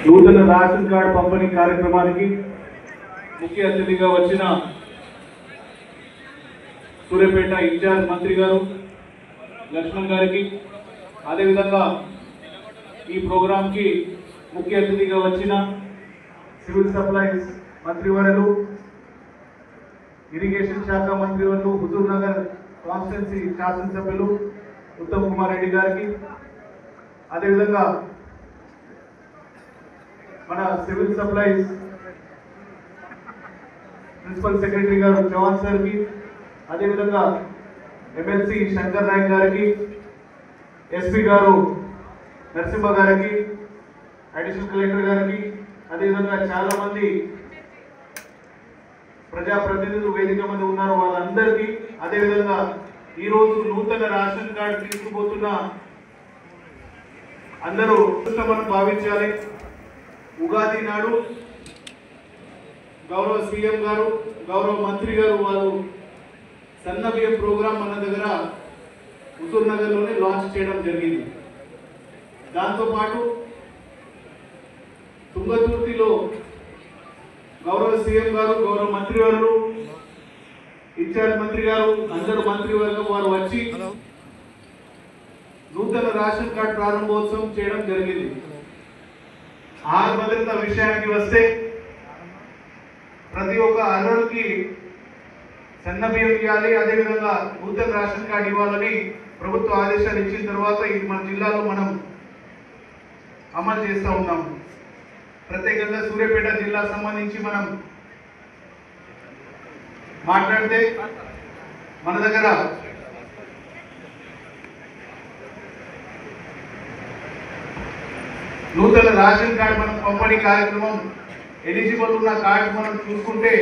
నూతన ration card పంపిణీ కార్యక్రమానికి ముఖ్య అతిథిగా వచ్చిన సూర్యాపేట ఇన్ఛార్జ్ మంత్రి గారు లక్ష్మణ్ గారికి, అదేవిధంగా ఈ ప్రోగ్రాంకి ముఖ్య అతిథిగా వచ్చిన సివిల్ సప్లైస్ మంత్రివర్యులు, ఇరిగేషన్ శాఖ మంత్రివర్యులు, హుజూర్ నగర్ కాన్స్టిట్యున్సీ శాసనసభ్యులు ఉత్తమ్ కుమార్ రెడ్డి గారికి, అదేవిధంగా మన సివిల్ సప్లైస్ ప్రిన్సిపల్ సెక్రటరీ గారు చౌహాన్ సార్కి, అదేవిధంగా ఎమ్మెల్సీ శంకర్ నాయక్ గారికి, ఎస్పీ గారు నరసింహ గారికి, అడిషనల్ కలెక్టర్ గారికి, అదేవిధంగా చాలా మంది ప్రజాప్రతినిధులు వేదిక మీద ఉన్నారు, వాళ్ళందరికీ, అదేవిధంగా ఈరోజు నూతన రేషన్ కార్డు తీసుకుపోతున్న అందరూ మనం భావించాలి. ఉగాది నాడు గౌరవ సీఎం గారు, గౌరవ మంత్రి గారు వాళ్ళు సన్న బియ్యం ప్రోగ్రాం మన దగ్గర హుజూర్ నగర్లోనే లాంచ్ చేయడం జరిగింది. దాంతోపాటు తుంగతుర్తిలో గౌరవ సీఎం గారు, గౌరవ మంత్రి గారు, ఇన్ఛార్జ్ మంత్రి గారు, అందరు మంత్రివర్గం వారు వచ్చి నూతన రేషన్ కార్డు ప్రారంభోత్సవం చేయడం జరిగింది. ఆహార భద్రత విషయానికి వస్తే ప్రతి ఒక్క అర్హులకి సన్న బియ్యం ఇవ్వాలి, అదేవిధంగా నూతన రేషన్ కార్డు ఇవ్వాలని ప్రభుత్వ ఆదేశాలు ఇచ్చిన తర్వాత ఇది మన జిల్లాలో మనం అమలు చేస్తూ ఉన్నాం. ప్రత్యేకంగా సూర్యాపేట జిల్లా సంబంధించి మనం మాట్లాడితే మన దగ్గర నూతన రేషన్ కార్డు మనం పంపిణీ కార్యక్రమం ఎలిజిబుల్ ఉన్న కార్డు మనం చూసుకుంటే